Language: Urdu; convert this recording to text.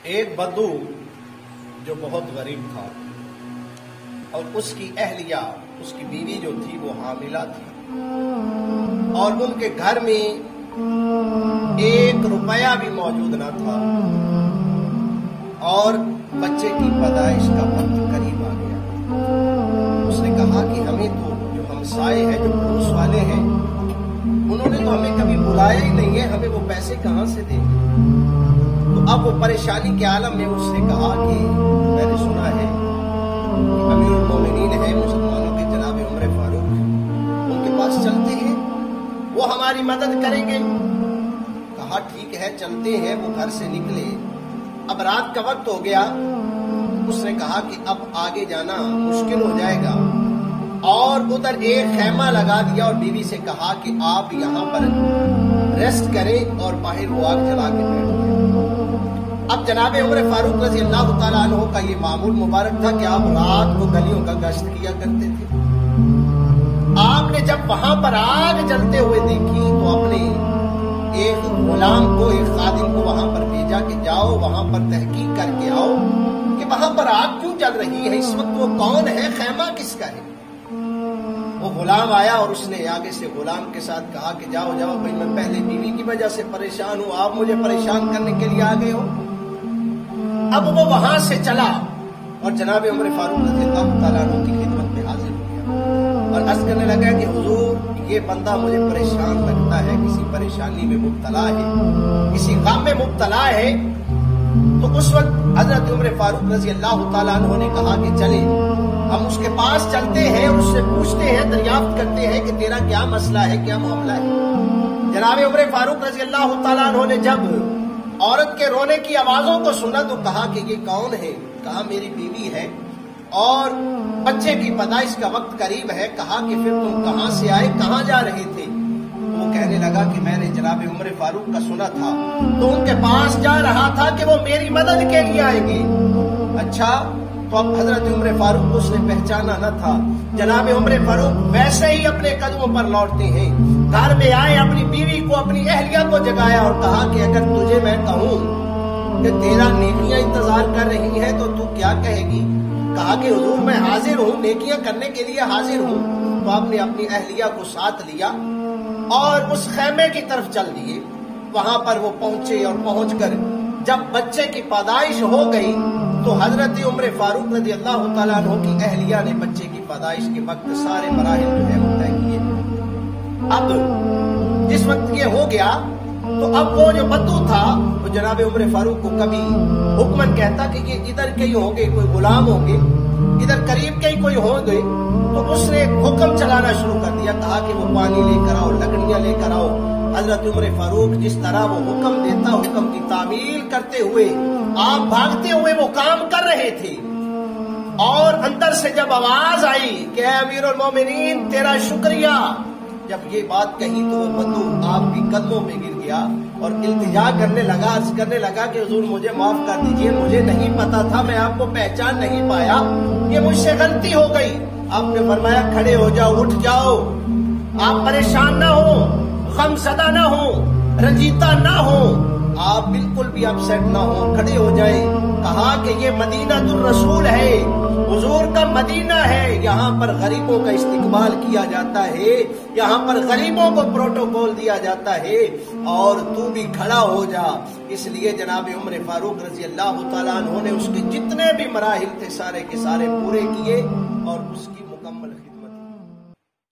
ایک بدو جو بہت غریب تھا اور اس کی اہلیہ، اس کی بیوی جو تھی وہ حاملہ تھی، اور ان کے گھر میں 1 روپیہ بھی موجود نہ تھا، اور بچے کی پیدائش کا وقت قریب آ گیا۔ اس نے کہا کہ ہمیں تو جو ہمسائے ہیں، جو پڑوس والے ہیں، انہوں نے تو ہمیں کبھی بلایا ہی نہیں ہے، ہمیں وہ پیسے کہاں سے دیں گے؟ تو اب وہ پریشانی کے عالم میں اس نے کہا کہ میں نے سنا ہے کہ امیر المومنین ہے مسلمانوں کے جناب عمر فاروق، ان کے پاس چلتے ہیں، وہ ہماری مدد کریں گے۔ کہا ٹھیک ہے چلتے ہیں۔ وہ گھر سے نکلے، اب رات کا وقت ہو گیا۔ اس نے کہا کہ اب آگے جانا مشکل ہو جائے گا، اور ادھر ایک خیمہ لگا دیا اور بیوی سے کہا کہ آپ یہاں پر ریسٹ کریں، اور باہر وہ آگ جلا کے بیٹھ گئے۔ اب جناب عمر فاروق رضی اللہ تعالیٰ عنہ کا یہ معمول مبارک تھا کہ آپ رات کو گلیوں کا گشت کیا کرتے تھے۔ آپ نے جب وہاں پر آگ جلتے ہوئے دیکھی تو اپنے ایک غلام کو، ایک خادم کو وہاں پر بھیجا کہ جاؤ وہاں پر تحقیق کر کے آؤ کہ وہاں پر آگ کیوں جل رہی ہے، اس وقت وہ کون ہے، خیمہ کس کا ہے۔ وہ غلام آیا اور اس نے آگے سے غلام کے ساتھ کہا کہ جاؤ جاؤ بھائی، میں پہلے بیوی کی وجہ سے پریشان ہوں، آپ مجھے پریشان کرنے کے لیے آ گئے ہو۔ اب وہ وہاں سے چلا اور جناب عمر فاروق رضی اللہ تعالیٰ عنہ کی خدمت میں حاضر ہو گیا اور عرض کرنے لگا کہ حضور یہ بندہ مجھے پریشان لگتا ہے، کسی پریشانی میں مبتلا ہے، کسی غم میں مبتلا ہے۔ تو اس وقت حضرت عمر فاروق رضی اللہ تعالیٰ عنہ نے کہا کہ چلے ہم اس کے پاس چلتے ہیں، اس سے پوچھتے ہیں، دریافت کرتے ہیں کہ تیرا کیا مسئلہ ہے، کیا معاملہ ہے۔ جناب عمر فاروق رضی اللہ تعالیٰ عنہ نے جب عورت کے رونے کی آوازوں کو سنا تو کہا کہ یہ کون ہے؟ کہا میری بیوی ہے اور بچے کی پیدائش کا وقت قریب ہے۔ کہا کہ پھر تم کہاں سے آئے، کہاں جا رہے تھے؟ وہ کہنے لگا کہ میں نے جناب عمر فاروق کا سنا تھا تو ان کے پاس جا رہا تھا کہ وہ میری مدد کے لیے آئیں گے۔ اچھا، تو اب حضرت عمر فاروق اس نے پہچانا نہ تھا۔ جناب عمر فاروق ویسے ہی اپنے قدموں پر لوٹتے ہیں، گھر میں آئے، اپنی بیوی کو، اپنی اہلیہ کو جگایا اور کہا کہ اگر تجھے میں کہوں کہ تیرا نیکیاں انتظار کر رہی ہیں تو کیا کہے گی؟ کہا کہ حضور میں حاضر ہوں، نیکیاں کرنے کے لیے حاضر ہوں۔ تو آپ نے اپنی اہلیہ کو ساتھ لیا اور اس خیمے کی طرف چل دیے۔ وہاں پر وہ پہنچے اور پہنچ کر جب بچے کی پیدائش ہو گئی تو حضرت عمر فاروق رضی اللہ تعالیٰ عنہ کی اہلیہ نے بچے کی پیدائش کے وقت سارے مراحل جو ہے وہ طے کیے۔ اب جس وقت یہ ہو گیا تو اب وہ جو بدو تھا وہ جناب عمر فاروق کو کبھی حکمن کہتا کہ یہ ادھر کے ہی ہوں گے، کوئی غلام ہوں گے، ادھر قریب کے ہی کوئی ہوں گے۔ تو اس نے حکم چلانا شروع کر دیا، کہا کہ وہ پانی لے کر آؤ، لکڑیاں لے کر آؤ۔ حضرت عمر فاروق جس طرح وہ حکم دیتا، حکم کی تعمیل کرتے ہوئے، آپ بھاگتے ہوئے وہ کام کر رہے تھے، اور اندر سے جب آواز آئی کہ اے امیر المومنین تیرا شکریہ، جب یہ بات کہی تو وہ بدو آپ کی قدموں میں گر گیا اور التجا کرنے لگا، عرض کرنے لگا کہ حضور مجھے معاف کر دیجئے، مجھے نہیں پتا تھا، میں آپ کو پہچان نہیں پایا، یہ مجھ سے غلطی ہو گئی۔ آپ نے فرمایا کھڑے ہو جاؤ، اٹھ جاؤ، آپ پریشان نہ ہو، غم زدہ نہ ہو، رنجیدہ نہ ہو، آپ بالکل بھی اپسیٹ نہ ہو، کھڑے ہو جائیں۔ کہا کہ یہ مدینہ الرسول ہے، حضور کا مدینہ ہے، یہاں پر غریبوں کا استقبال کیا جاتا ہے، یہاں پر غریبوں کو پروٹوکول دیا جاتا ہے، اور تو بھی کھڑا ہو جا۔ اس لیے جناب عمر فاروق رضی اللہ تعالیٰ عنہ نے اس کے جتنے بھی مراحل تھے سارے کے سارے پورے کیے اور اس کی مکمل